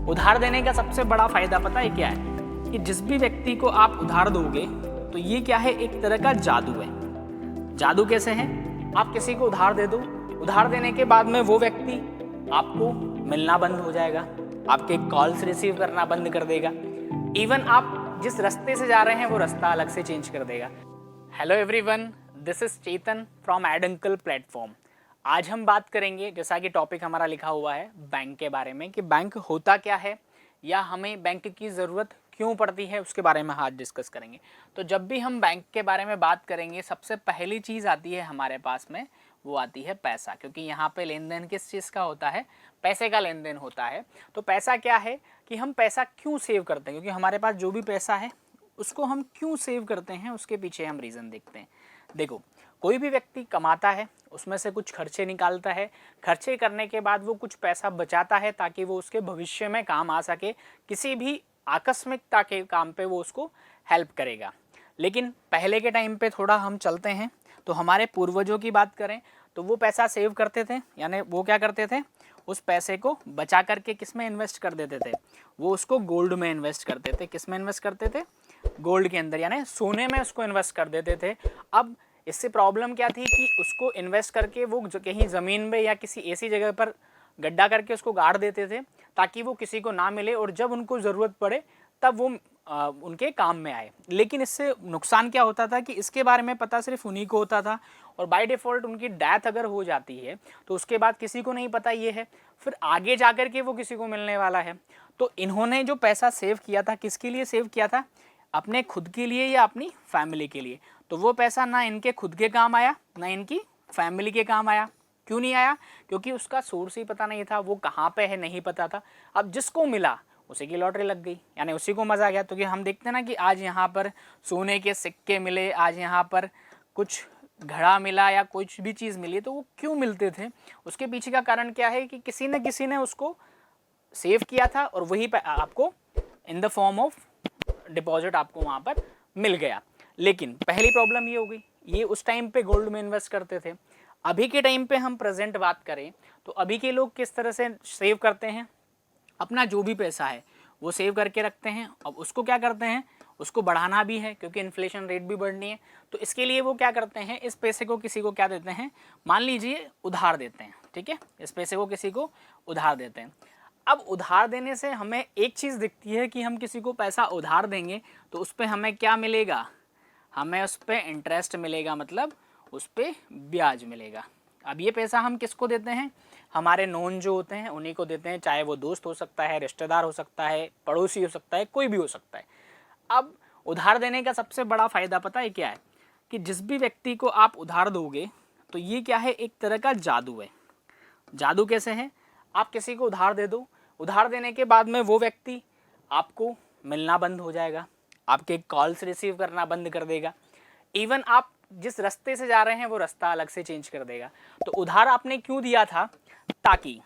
उधार देने का सबसे बड़ा फायदा पता है क्या है कि जिस भी व्यक्ति को आप उधार दोगे तो ये क्या है, एक तरह का जादू है। जादू कैसे है? आप किसी को उधार दे दो, उधार देने के बाद में वो व्यक्ति आपको मिलना बंद हो जाएगा, आपके कॉल्स रिसीव करना बंद कर देगा, इवन आप जिस रास्ते से जा रहे हैं वो रास्ता अलग से चेंज कर देगा। Hello everyone, this is Chetan from Eduncle platform. आज हम बात करेंगे, जैसा कि टॉपिक हमारा लिखा हुआ है, बैंक के बारे में, कि बैंक होता क्या है या हमें बैंक की ज़रूरत क्यों पड़ती है, उसके बारे में आज डिस्कस करेंगे। तो जब भी हम बैंक के बारे में बात करेंगे, सबसे पहली चीज़ आती है हमारे पास में, वो आती है पैसा। क्योंकि यहाँ पे लेन देन किस चीज़ का होता है? पैसे का लेन देन होता है। तो पैसा क्या है कि हम पैसा क्यों सेव करते हैं, क्योंकि हमारे पास जो भी पैसा है उसको हम क्यों सेव करते हैं, उसके पीछे हम रीज़न देखते हैं। देखो, कोई भी व्यक्ति कमाता है, उसमें से कुछ खर्चे निकालता है, खर्चे करने के बाद वो कुछ पैसा बचाता है ताकि वो उसके भविष्य में काम आ सके, किसी भी आकस्मिकता के काम पे वो उसको हेल्प करेगा। लेकिन पहले के टाइम पे थोड़ा हम चलते हैं तो हमारे पूर्वजों की बात करें तो वो पैसा सेव करते थे, यानी वो क्या करते थे, उस पैसे को बचा करके किस में इन्वेस्ट कर देते थे? वो उसको गोल्ड में इन्वेस्ट करते थे। किस में इन्वेस्ट करते थे? गोल्ड के अंदर, यानी सोने में उसको इन्वेस्ट कर देते थे। अब इससे प्रॉब्लम क्या थी कि उसको इन्वेस्ट करके वो कहीं ज़मीन में या किसी ऐसी जगह पर गड्ढा करके उसको गाड़ देते थे ताकि वो किसी को ना मिले और जब उनको ज़रूरत पड़े तब वो उनके काम में आए। लेकिन इससे नुकसान क्या होता था कि इसके बारे में पता सिर्फ उन्हीं को होता था, और बाय डिफ़ॉल्ट उनकी डेथ अगर हो जाती है तो उसके बाद किसी को नहीं पता ये है, फिर आगे जा कर के वो किसी को मिलने वाला है। तो इन्होंने जो पैसा सेव किया था, किसके लिए सेव किया था? अपने खुद के लिए या अपनी फैमिली के लिए। तो वो पैसा ना इनके खुद के काम आया, ना इनकी फैमिली के काम आया। क्यों नहीं आया? क्योंकि उसका सोर्स ही पता नहीं था, वो कहाँ पे है नहीं पता था। अब जिसको मिला उसी की लॉटरी लग गई, यानी उसी को मज़ा आ गया। तो कि हम देखते हैं ना कि आज यहाँ पर सोने के सिक्के मिले, आज यहाँ पर कुछ घड़ा मिला या कुछ भी चीज़ मिली, तो वो क्यों मिलते थे? उसके पीछे का कारण क्या है कि किसी ने उसको सेव किया था और वही आपको in the form of deposit आपको वहाँ पर मिल गया। लेकिन पहली प्रॉब्लम ये हो गई, ये उस टाइम पे गोल्ड में इन्वेस्ट करते थे। अभी के टाइम पे हम प्रेजेंट बात करें तो अभी के लोग किस तरह से सेव करते हैं? अपना जो भी पैसा है वो सेव करके रखते हैं। अब उसको क्या करते हैं? उसको बढ़ाना भी है क्योंकि इन्फ्लेशन रेट भी बढ़नी है। तो इसके लिए वो क्या करते हैं, इस पैसे को किसी को क्या देते हैं, मान लीजिए उधार देते हैं। ठीक है, इस पैसे को किसी को उधार देते हैं। अब उधार देने से हमें एक चीज़ दिखती है कि हम किसी को पैसा उधार देंगे तो उस पर हमें क्या मिलेगा? हमें उस पर इंटरेस्ट मिलेगा, मतलब उस पर ब्याज मिलेगा। अब ये पैसा हम किसको देते हैं? हमारे नोन जो होते हैं उन्हीं को देते हैं, चाहे वो दोस्त हो सकता है, रिश्तेदार हो सकता है, पड़ोसी हो सकता है, कोई भी हो सकता है। अब उधार देने का सबसे बड़ा फ़ायदा पता है क्या है कि जिस भी व्यक्ति को आप उधार दोगे तो ये क्या है, एक तरह का जादू है। जादू कैसे है? आप किसी को उधार दे दो, उधार देने के बाद में वो व्यक्ति आपको मिलना बंद हो जाएगा, आपके कॉल्स रिसीव करना बंद कर देगा, इवन आप जिस रास्ते से जा रहे हैं वो रास्ता अलग से चेंज कर देगा। तो उधार आपने क्यों दिया था? ताकि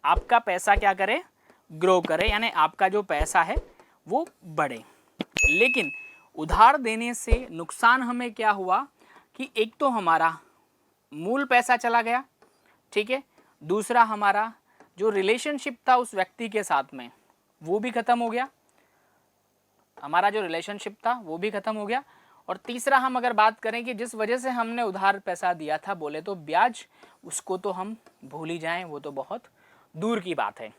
आपका पैसा क्या करे, ग्रो करे, यानी आपका जो पैसा है वो बढ़े। लेकिन उधार देने से नुकसान हमें क्या हुआ कि एक तो हमारा मूल पैसा चला गया, ठीक है, दूसरा हमारा जो रिलेशनशिप था उस व्यक्ति के साथ में वो भी ख़त्म हो गया, हमारा जो रिलेशनशिप था वो भी ख़त्म हो गया, और तीसरा हम अगर बात करें कि जिस वजह से हमने उधार पैसा दिया था, बोले तो ब्याज, उसको तो हम भूल ही जाएं, वो तो बहुत दूर की बात है।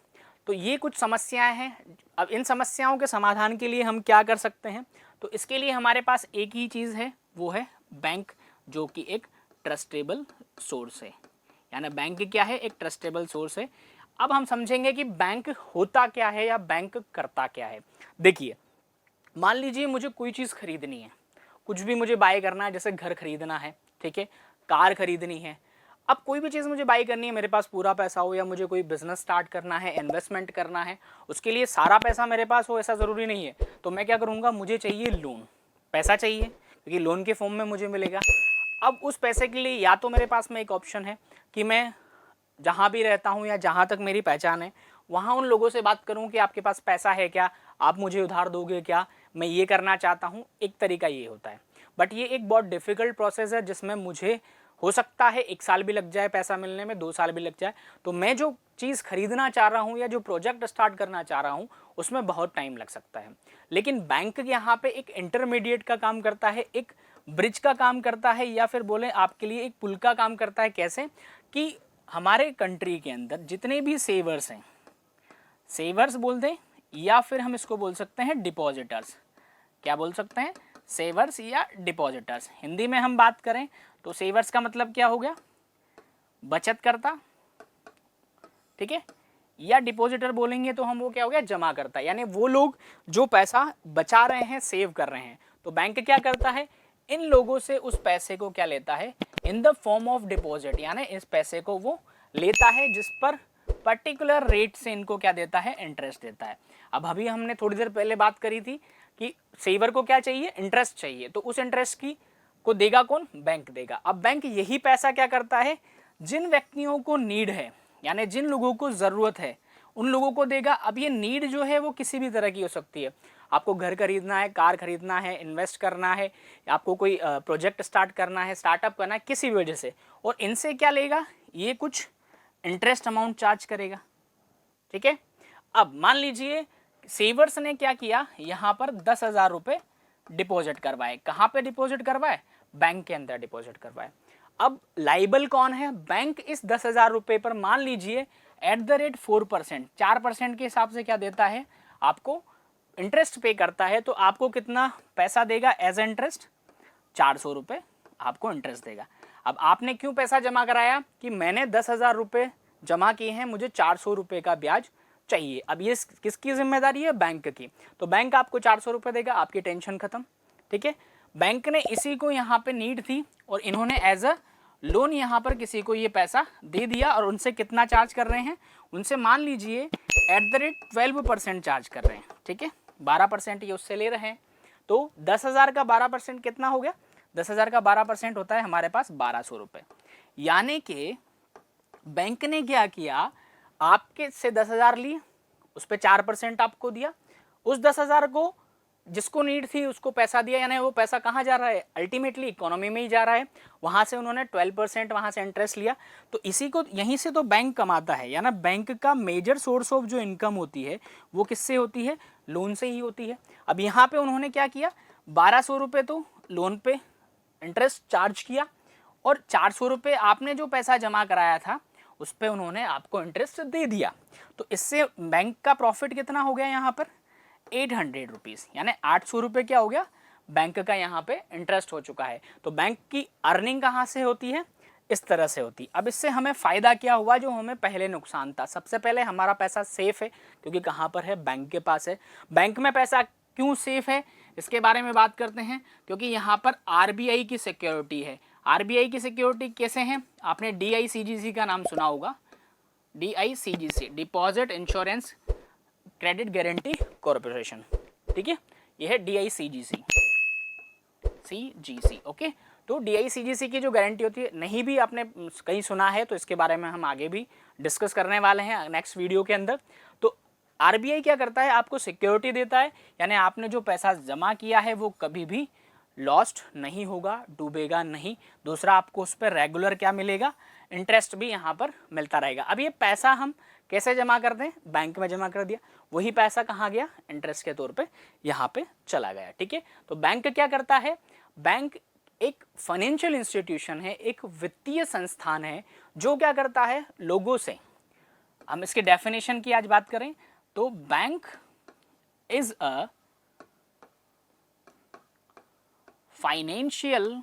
तो ये कुछ समस्याएं हैं। अब इन समस्याओं के समाधान के लिए हम क्या कर सकते हैं? तो इसके लिए हमारे पास एक ही चीज़ है, वो है बैंक, जो कि एक ट्रस्टेबल सोर्स है। यानी बैंक क्या है? एक ट्रस्टेबल सोर्स है। अब हम समझेंगे कि बैंक होता क्या है या बैंक करता क्या है। देखिए, मान लीजिए मुझे कोई चीज़ खरीदनी है, कुछ भी मुझे बाय करना है, जैसे घर खरीदना है, ठीक है, कार खरीदनी है। अब कोई भी चीज़ मुझे बाय करनी है, मेरे पास पूरा पैसा हो, या मुझे कोई बिजनेस स्टार्ट करना है, इन्वेस्टमेंट करना है, उसके लिए सारा पैसा मेरे पास हो ऐसा ज़रूरी नहीं है। तो मैं क्या करूँगा, मुझे चाहिए लोन, पैसा चाहिए क्योंकि लोन के फॉर्म में मुझे मिलेगा। अब उस पैसे के लिए या तो मेरे पास में एक ऑप्शन है कि मैं जहाँ भी रहता हूँ या जहाँ तक मेरी पहचान है वहाँ उन लोगों से बात करूँ कि आपके पास पैसा है क्या, आप मुझे उधार दोगे क्या, मैं ये करना चाहता हूँ। एक तरीका ये होता है, बट ये एक बहुत डिफ़िकल्ट प्रोसेस है जिसमें मुझे हो सकता है 1 साल भी लग जाए पैसा मिलने में, 2 साल भी लग जाए। तो मैं जो चीज़ खरीदना चाह रहा हूँ या जो प्रोजेक्ट स्टार्ट करना चाह रहा हूँ उसमें बहुत टाइम लग सकता है। लेकिन बैंक यहाँ पे एक इंटरमीडिएट का काम करता है, एक ब्रिज का काम करता है, या फिर बोले आपके लिए एक पुल का काम करता है। कैसे कि हमारे कंट्री के अंदर जितने भी सेवर्स हैं, सेवर्स बोल दें या फिर हम इसको बोल सकते हैं डिपॉजिटर्स। क्या बोल सकते हैं? सेवर्स या डिपॉजिटर्स। हिंदी में हम बात करें तो सेवर्स का मतलब क्या हो गया? बचत करता, ठीक है। या डिपॉजिटर बोलेंगे तो हम वो क्या हो गया? जमा करता, यानी वो लोग जो पैसा बचा रहे हैं, सेव कर रहे हैं। तो बैंक क्या करता है? इन लोगों से उस पैसे को क्या लेता है? In the form of deposit, यानी इस पैसे को वो लेता है जिस पर पर्टिकुलर रेट से इनको क्या देता है? इंटरेस्ट देता है। अब अभी हमने थोड़ी देर पहले बात करी थी कि सेवर को क्या चाहिए? इंटरेस्ट चाहिए। तो उस इंटरेस्ट की को देगा कौन? बैंक देगा। अब बैंक यही पैसा क्या करता है? जिन व्यक्तियों को नीड है, यानी जिन लोगों को ज़रूरत है, उन लोगों को देगा। अब ये नीड जो है वो किसी भी तरह की हो सकती है। आपको घर खरीदना है, कार खरीदना है, इन्वेस्ट करना है, आपको कोई प्रोजेक्ट स्टार्ट करना है, स्टार्टअप करना है, किसी भी वजह से। और इनसे क्या लेगा? ये कुछ इंटरेस्ट अमाउंट चार्ज करेगा, ठीक है। अब मान लीजिए सेवर्स ने क्या किया? यहाँ पर 10,000 रुपये डिपॉजिट करवाए। कहाँ पे डिपॉजिट करवाए? बैंक के अंदर डिपॉजिट करवाए। अब लाइबल कौन है? बैंक इस 10,000 रुपये पर मान लीजिए @ 4%, 4% के हिसाब से क्या देता है? आपको इंटरेस्ट पे करता है। तो आपको कितना पैसा देगा एज इंटरेस्ट? 400 रुपये आपको इंटरेस्ट देगा। अब आपने क्यों पैसा जमा कराया? कि मैंने 10,000 रुपये जमा किए हैं, मुझे 400 रुपये का ब्याज चाहिए। अब ये किसकी जिम्मेदारी है? बैंक की। तो बैंक आपको 400 रुपये देगा, आपकी टेंशन खत्म, ठीक है। बैंक ने इसी को यहाँ पे नीड थी और इन्होंने एज अ लोन यहाँ पर किसी को ये पैसा दे दिया। और उनसे कितना चार्ज कर रहे हैं? उनसे मान लीजिए @ 12% चार्ज कर रहे हैं, ठीक है। 12% ये उससे ले रहे हैं। तो 10,000 का 12% कितना हो गया? 10,000 का 12% होता है हमारे पास 1,200 रुपये। यानी कि बैंक ने क्या किया? आपके से 10,000 लिए, उस पर 4% आपको दिया, उस 10,000 को जिसको नीड थी उसको पैसा दिया, यानी वो पैसा कहाँ जा रहा है? अल्टीमेटली इकोनॉमी में ही जा रहा है। वहाँ से उन्होंने 12% वहाँ से इंटरेस्ट लिया। तो इसी को यहीं से तो बैंक कमाता है, यानी बैंक का मेजर सोर्स ऑफ जो इनकम होती है वो किससे होती है? लोन से ही होती है। अब यहाँ पे उन्होंने क्या किया? 1,200 रुपये तो लोन पे इंटरेस्ट चार्ज किया और 400 रुपये आपने जो पैसा जमा कराया था उस पर उन्होंने आपको इंटरेस्ट दे दिया। तो इससे बैंक का प्रॉफिट कितना हो गया? यहाँ पर 800 रुपीज़, यानी 800 रुपये क्या हो गया? बैंक का यहाँ पे इंटरेस्ट हो चुका है। तो बैंक की अर्निंग कहाँ से होती है? इस तरह से होती। अब इससे हमें फ़ायदा क्या हुआ? जो हमें पहले नुकसान था। सबसे पहले हमारा पैसा सेफ़ है, क्योंकि कहाँ पर है? बैंक के पास है। बैंक में पैसा क्यों सेफ़ है इसके बारे में बात करते हैं। क्योंकि यहाँ पर RBI की सिक्योरिटी है। RBI की सिक्योरिटी कैसे हैं? आपने DICGC का नाम सुना होगा। DICGC, deposit insurance credit guarantee corporation, ठीक है। ये है DICGC, ओके। तो DICGC की जो गारंटी होती है, नहीं भी आपने कहीं सुना है तो इसके बारे में हम आगे भी डिस्कस करने वाले हैं नेक्स्ट वीडियो के अंदर। तो RBI क्या करता है? आपको सिक्योरिटी देता है, यानी आपने जो पैसा जमा किया है वो कभी भी लॉस्ट नहीं होगा, डूबेगा नहीं। दूसरा, आपको उस पर रेगुलर क्या मिलेगा? इंटरेस्ट भी यहाँ पर मिलता रहेगा। अब ये पैसा हम कैसे जमा कर दें? बैंक में जमा कर दिया, वही पैसा कहाँ गया? इंटरेस्ट के तौर पे यहाँ पे चला गया, ठीक है। तो बैंक क्या करता है? बैंक एक फाइनेंशियल इंस्टीट्यूशन है, एक वित्तीय संस्थान है जो क्या करता है? लोगों से, हम इसके डेफिनेशन की आज बात करें तो bank is a financial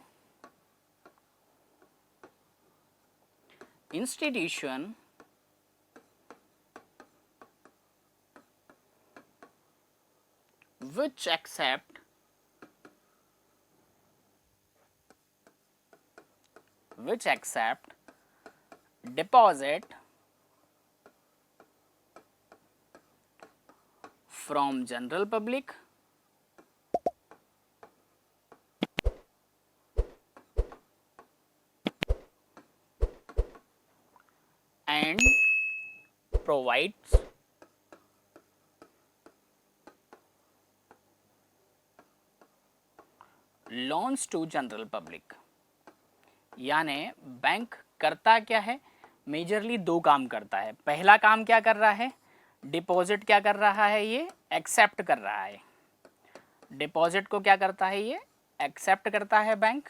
institution which accept deposit from general public and provides loans to general public, यानी बैंक करता क्या है, मेजरली दो काम करता है। पहला काम क्या कर रहा है, डिपॉजिट क्या कर रहा है, ये एक्सेप्ट कर रहा है। डिपॉजिट को क्या करता है, ये एक्सेप्ट करता है बैंक।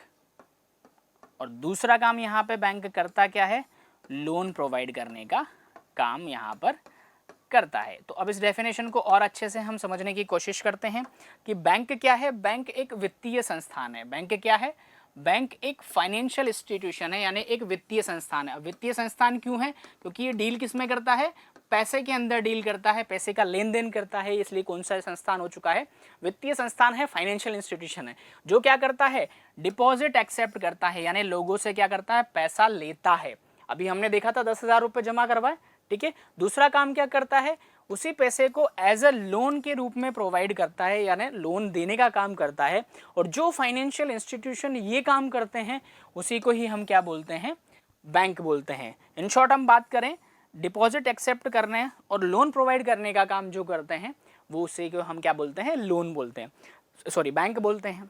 और दूसरा काम यहाँ पे बैंक करता क्या है, लोन प्रोवाइड करने का काम यहाँ पर करता है। तो अब इस डेफिनेशन को और अच्छे से हम समझने की कोशिश करते हैं कि बैंक क्या है। बैंक एक वित्तीय संस्थान है। बैंक क्या है, बैंक एक फाइनेंशियल इंस्टीट्यूशन है, यानी एक वित्तीय संस्थान है। वित्तीय संस्थान क्यों है, क्योंकि ये डील किस में करता है, पैसे के अंदर डील करता है, पैसे का लेन देन करता है, इसलिए कौन सा संस्थान हो चुका है, वित्तीय संस्थान है, फाइनेंशियल इंस्टीट्यूशन है। जो क्या करता है, डिपॉजिट एक्सेप्ट करता है, यानी लोगों से क्या करता है, पैसा लेता है। अभी हमने देखा था 10,000 रुपये जमा करवाए, ठीक है। दूसरा काम क्या करता है, उसी पैसे को एज अ लोन के रूप में प्रोवाइड करता है, यानी लोन देने का काम करता है। और जो फाइनेंशियल इंस्टीट्यूशन ये काम करते हैं उसी को ही हम क्या बोलते हैं, बैंक बोलते हैं। इन शॉर्ट हम बात करें, डिपॉजिट एक्सेप्ट करने और लोन प्रोवाइड करने का काम जो करते हैं वो उसी को हम क्या बोलते हैं, लोन बोलते हैं, सॉरी बैंक बोलते हैं।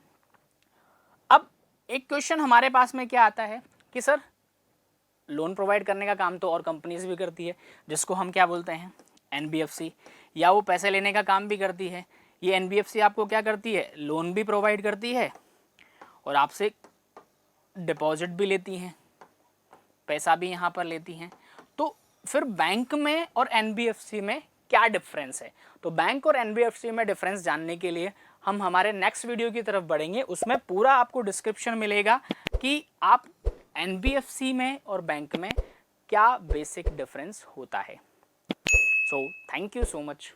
अब एक क्वेश्चन हमारे पास में क्या आता है कि सर लोन प्रोवाइड करने का काम तो और कंपनीज भी करती है, जिसको हम क्या बोलते हैं, एनबीएफसी, या वो पैसे लेने का काम भी करती है। ये एनबीएफसी आपको क्या करती है, लोन भी प्रोवाइड करती है और आपसे डिपॉजिट भी लेती हैं, पैसा भी यहाँ पर लेती हैं। तो फिर बैंक में और एनबीएफसी में क्या डिफरेंस है, तो बैंक और एनबीएफसी में डिफरेंस जानने के लिए हम हमारे नेक्स्ट वीडियो की तरफ बढ़ेंगे। उसमें पूरा आपको डिस्क्रिप्शन मिलेगा कि आप एनबीएफसी में और बैंक में क्या बेसिक डिफरेंस होता है। So thank you so much.